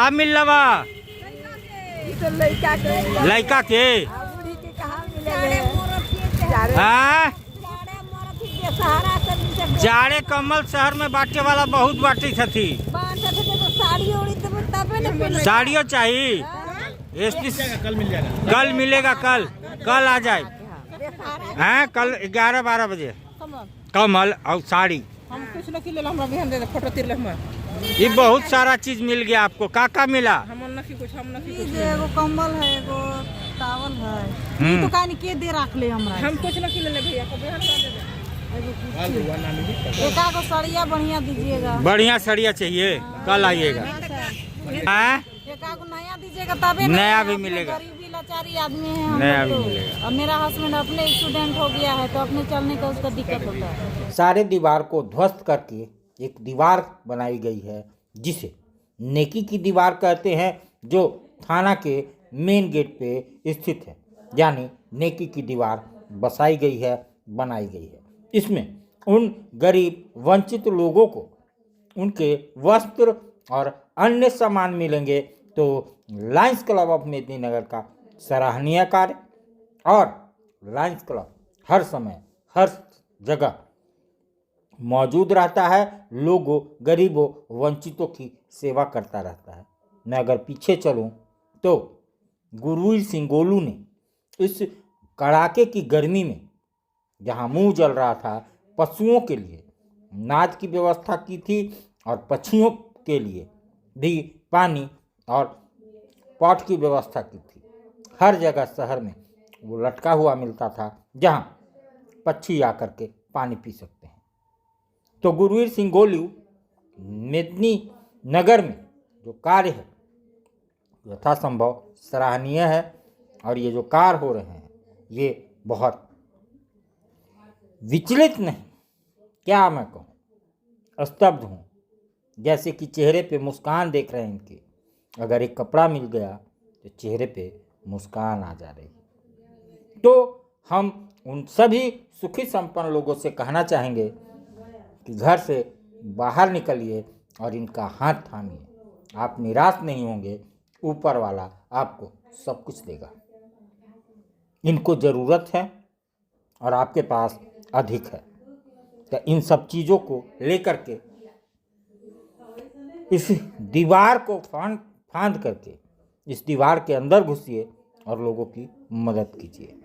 का मिल रहा लड़का के हाँ जाड़े कमल शहर में बांटे वाला बहुत बाटी थी। साड़ियों चाहिए कल मिल जाएगा। कल मिलेगा। कल आ जाए हैं कल 11-12 बजे कमल और साड़ी हम कुछ न की हम अभी हम दे फोटो तिर हम ये बहुत सारा चीज मिल गया आपको। का मिला हम न की कुछ एगो कम्बल है एगो टावल है ई दुकान के दे रख ले हमरा हम कुछ न की ले भैया को बिहान कर दे एक आगो साड़िया बढ़िया दीजिएगा। बढ़िया साड़िया चाहिए कल आइएगा। हैं एक आगो नया दीजिएगा तबे नया भी मिलेगा। गरीबी लाचारी आदमी है हम नया भी तो। मिलेगा। अब मेरा हस्बैंड अपने स्टूडेंट हो गया है तो अपने चलने का उसका दिक्कत होता है। सारे दीवार को ध्वस्त करके एक दीवार बनाई गई है जिसे नेकी की दीवार कहते हैं, जो थाना के मेन गेट पे स्थित है। यानी नेकी की दीवार बसाई गई है, बनाई गई है। इसमें उन गरीब वंचित लोगों को उनके वस्त्र और अन्य सामान मिलेंगे। तो लायंस क्लब ऑफ मेदिनीनगर का सराहनीय कार्य, और लायंस क्लब हर समय हर जगह मौजूद रहता है, लोगों गरीबों वंचितों की सेवा करता रहता है। मैं अगर पीछे चलूं तो गुरवीर सिंह गोलू ने इस कड़ाके की गर्मी में जहां मुंह जल रहा था, पशुओं के लिए नाद की व्यवस्था की थी और पक्षियों के लिए भी पानी और पॉट की व्यवस्था की थी। हर जगह शहर में वो लटका हुआ मिलता था जहां पक्षी आकर के पानी पी सकते हैं। तो गुरवीर सिंह गोलू मेदिनीनगर में जो कार्य है यथासंभव सराहनीय है, और ये जो कार्य हो रहे हैं ये बहुत विचलित नहीं, क्या मैं कहूँ, स्तब्ध हूँ। जैसे कि चेहरे पे मुस्कान देख रहे हैं इनके। अगर एक कपड़ा मिल गया तो चेहरे पे मुस्कान आ जा रही है। तो हम उन सभी सुखी संपन्न लोगों से कहना चाहेंगे कि घर से बाहर निकलिए और इनका हाथ थामिए। आप निराश नहीं होंगे, ऊपर वाला आपको सब कुछ देगा। इनको ज़रूरत है और आपके पास अधिक है। तो इन सब चीज़ों को लेकर के इस दीवार को फांद करके इस दीवार के अंदर घुसिए और लोगों की मदद कीजिए।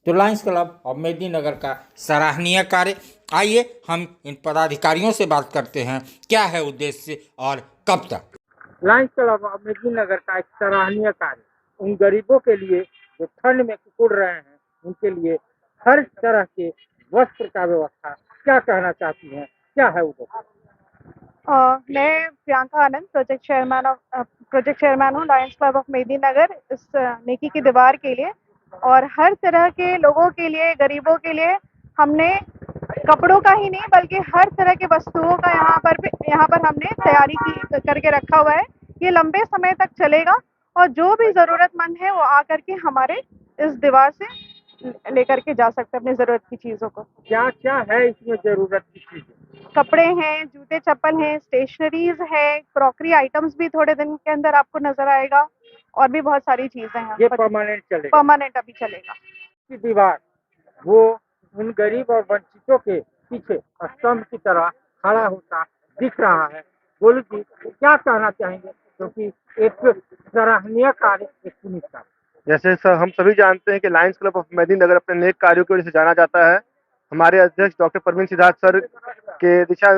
तो लायंस क्लब ऑफ मेदिनीनगर का सराहनीय कार्य। आइए हम इन पदाधिकारियों से बात करते हैं, क्या है उद्देश्य और कब तक। लायंस क्लब ऑफ मेदिनीनगर का एक सराहनीय कार्य उन गरीबों के लिए जो ठंड में कुकुड़ रहे हैं, उनके लिए हर तरह के वस्त्र का व्यवस्था। क्या कहना चाहती हैं, क्या है उद्देश्य? मैं प्रियंका आनंद प्रोजेक्ट चेयरमैन हूँ लायंस क्लब ऑफ मेदिनीनगर इस नेकी की दीवार के लिए। और हर तरह के लोगों के लिए, गरीबों के लिए हमने कपड़ों का ही नहीं बल्कि हर तरह के वस्तुओं का यहाँ पर हमने तैयारी करके रखा हुआ है। ये लंबे समय तक चलेगा और जो भी ज़रूरतमंद है वो आकर के हमारे इस दीवार से लेकर के जा सकते हैं अपनी ज़रूरत की चीज़ों को। क्या क्या है इसमें जरूरत की चीजें? कपड़े हैं, जूते चप्पल हैं, स्टेशनरीज है, क्रॉकरी आइटम्स भी थोड़े दिन के अंदर आपको नजर आएगा, और भी बहुत सारी चीजें हैं। ये परमानेंट चलेगा? परमानेंट अभी चलेगा। की दीवार वो उन गरीब और वंचितों के पीछे स्तंभ की तरह खड़ा होता दिख रहा है। गोलू जी क्या कहना चाहेंगे, क्योंकि एक सराहनीय कार्य एक सुनिश्चित कार्य। जैसे सर हम सभी जानते हैं कि लायंस क्लब ऑफ मेदिनीनगर अपने नेक कार्यों की वजह से जाना जाता है। हमारे अध्यक्ष डॉक्टर परवीन सिद्धार्थ सर के दिशा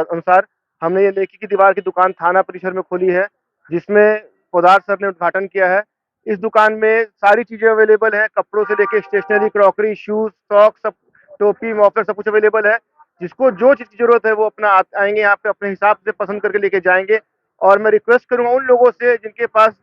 अनुसार हमने ये नेकी की दीवार की दुकान थाना परिसर में खोली है, जिसमें पोदार सर ने उद्घाटन किया है। इस दुकान में सारी चीजें अवेलेबल हैं, कपड़ों से लेके स्टेशनरी, क्रॉकरी, शूज, सॉक्स, सब टोपी, मॉफलर सब कुछ अवेलेबल है। जिसको जो चीज की जरूरत है वो अपना आएंगे यहाँ पे, अपने हिसाब से पसंद करके लेके जाएंगे। और मैं रिक्वेस्ट करूंगा उन लोगों से जिनके पास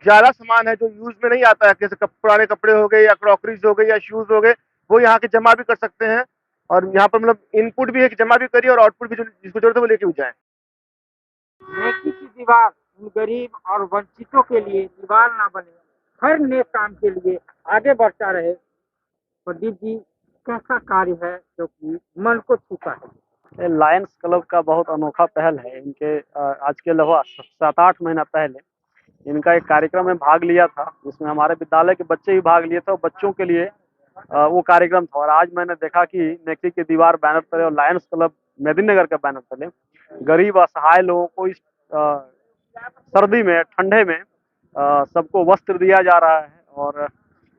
ज्यादा सामान है जो यूज में नहीं आता है, जैसे पुराने कपड़े हो गए या क्रॉकरीज हो गए या शूज हो गए, वो यहाँ के जमा भी कर सकते हैं। और यहाँ पर मतलब इनपुट भी है कि जमा भी करिए और आउटपुट भी जिसको जरूरत है वो लेके भी जाए। नेकी की दीवार उन गरीब और वंचितों के लिए दीवार ना बने, हर नेक काम के लिए आगे बढ़ता रहे। प्रदीप जी कैसा कार्य है जो कि मन को छूता है? लायंस क्लब का बहुत अनोखा पहल है। इनके आज के लगभग 7-8 महीना पहले इनका एक कार्यक्रम में भाग लिया था, जिसमें हमारे विद्यालय के बच्चे भी भाग लिए थे और बच्चों के लिए वो कार्यक्रम था। और आज मैंने देखा कि नेकी की दीवार बैनर तले और लायंस क्लब मेदिनीनगर के बैनर तले गरीब असहाय लोगों को इस सर्दी में, ठंडे में सबको वस्त्र दिया जा रहा है। और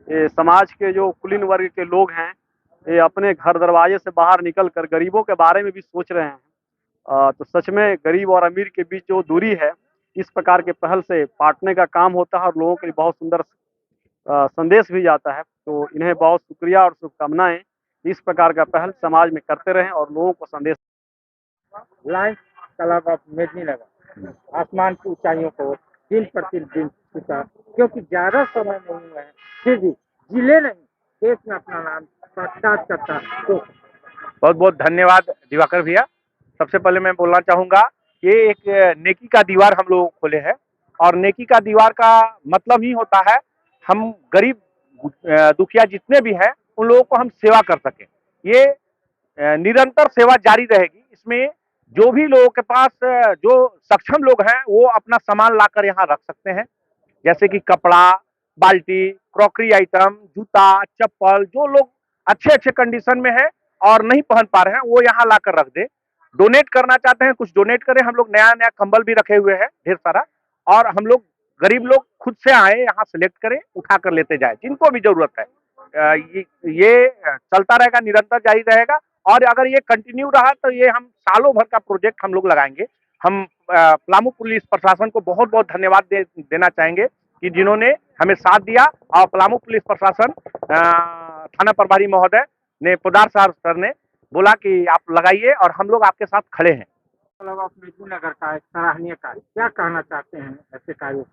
ये समाज के जो कुलीन वर्ग के लोग हैं, ये अपने घर दरवाजे से बाहर निकल कर गरीबों के बारे में भी सोच रहे हैं। तो सच में गरीब और अमीर के बीच जो दूरी है, इस प्रकार के पहल से पाटने का काम होता है और लोगों के लिए बहुत सुंदर संदेश भी जाता है। तो इन्हें बहुत शुक्रिया और शुभकामनाएं। इस प्रकार का पहल समाज में करते रहें और लोगों को संदेश। लायंस क्लब ऑफ मेदिनीनगर आसमान की ऊंचाइयों को दिन प्रतिदिन छूता, क्योंकि ज्यादा समय नहीं हुआ है, फिर भी जिले नहीं देश में अपना नाम प्रख्यात करता। तो बहुत बहुत धन्यवाद दिवाकर भैया। सबसे पहले मैं बोलना चाहूँगा कि एक नेकी का दीवार हम लोग खोले हैं, और नेकी का दीवार का मतलब ही होता है हम गरीब दुखिया जितने भी हैं उन लोगों को हम सेवा कर सकें। ये निरंतर सेवा जारी रहेगी। इसमें जो भी लोगों के पास जो सक्षम लोग हैं वो अपना सामान लाकर यहाँ रख सकते हैं, जैसे कि कपड़ा, बाल्टी, क्रॉकरी आइटम, जूता, चप्पल, जो लोग अच्छे अच्छे कंडीशन में है और नहीं पहन पा रहे हैं वो यहाँ लाकर रख दे। डोनेट करना चाहते हैं कुछ डोनेट करें। हम लोग नया नया कंबल भी रखे हुए हैं ढेर सारा, और हम लोग गरीब लोग खुद से आए यहाँ सेलेक्ट करें, उठा कर लेते जाए जिनको भी जरूरत है। ये चलता रहेगा, निरंतर जारी रहेगा। और अगर ये कंटिन्यू रहा तो ये हम सालों भर का प्रोजेक्ट हम लोग लगाएंगे। हम पलामू पुलिस प्रशासन को बहुत बहुत धन्यवाद देना चाहेंगे कि जिन्होंने हमें साथ दिया, और पलामू पुलिस प्रशासन थाना प्रभारी महोदय ने, पोदार साहब सर ने बोला कि आप लगाइए और हम लोग आपके साथ खड़े हैं। क्लब ऑफ मेदिनीनगर का एक सराहनीय कार्य, क्या कहना चाहते हैं ऐसे कार्यों?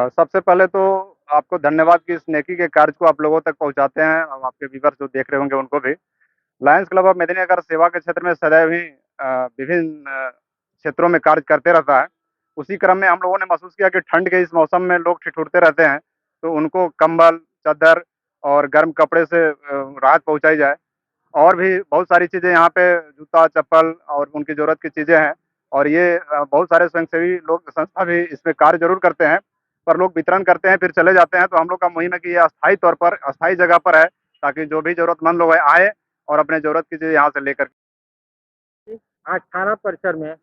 सबसे पहले तो आपको धन्यवाद कि इस नेकी के कार्य को आप लोगों तक पहुंचाते हैं, और आपके व्यूअर्स जो देख रहे होंगे उनको भी। लायंस क्लब ऑफ मेदिनीनगर सेवा के क्षेत्र में सदैव ही विभिन्न क्षेत्रों में कार्य करते रहता है। उसी क्रम में हम लोगों ने महसूस किया कि ठंड के इस मौसम में लोग ठिठुरते रहते हैं, तो उनको कंबल, चादर और गर्म कपड़े से राहत पहुंचाई जाए। और भी बहुत सारी चीज़ें यहाँ पे, जूता, चप्पल और उनकी ज़रूरत की चीज़ें हैं। और ये बहुत सारे स्वयंसेवी लोग, संस्था भी इसमें कार्य जरूर करते हैं, पर लोग वितरण करते हैं फिर चले जाते हैं। तो हम लोग का मुहिम है कि ये अस्थायी तौर पर, अस्थायी जगह पर है, ताकि जो भी जरूरतमंद लोग आए और अपने जरूरत की चीज़ यहाँ से लेकर। आज थाना परिसर में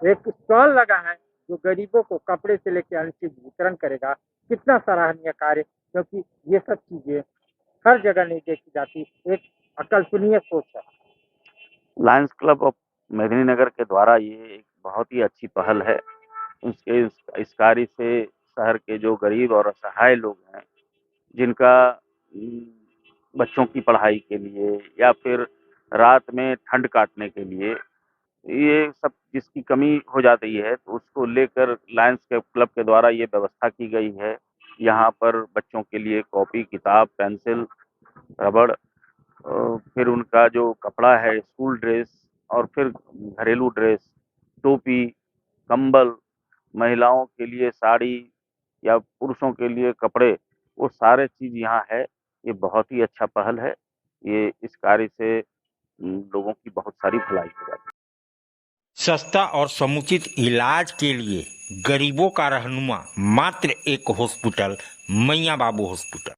एक स्टॉल लगा है जो गरीबों को कपड़े से लेकर अन्य चीज वितरण करेगा। कितना सराहनीय कार्य, क्योंकि ये सब चीजें हर जगह नहीं देखी जाती, एक अकल्पनीय सोच है। लायंस क्लब ऑफ मेदिनीनगर के द्वारा ये एक बहुत ही अच्छी पहल है। इस कार्य से शहर के जो गरीब और असहाय लोग हैं, जिनका बच्चों की पढ़ाई के लिए या फिर रात में ठंड काटने के लिए ये सब जिसकी कमी हो जाती है, तो उसको लेकर लायंस क्लब के द्वारा ये व्यवस्था की गई है। यहाँ पर बच्चों के लिए कॉपी, किताब, पेंसिल, रबड़, फिर उनका जो कपड़ा है, स्कूल ड्रेस, और फिर घरेलू ड्रेस, टोपी, कंबल, महिलाओं के लिए साड़ी या पुरुषों के लिए कपड़े, वो सारे चीज़ यहाँ है। ये बहुत ही अच्छा पहल है। ये इस कार्य से लोगों की बहुत सारी भलाई हो जाती है। सस्ता और समुचित इलाज के लिए गरीबों का रहनुमा मात्र एक हॉस्पिटल, मैया बाबू हॉस्पिटल।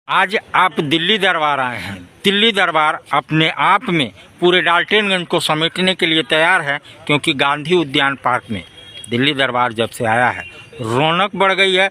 आज आप दिल्ली दरबार आए हैं। दिल्ली दरबार अपने आप में पूरे डाल्टनगंज को समेटने के लिए तैयार है, क्योंकि गांधी उद्यान पार्क में दिल्ली दरबार जब से आया है रौनक बढ़ गई है।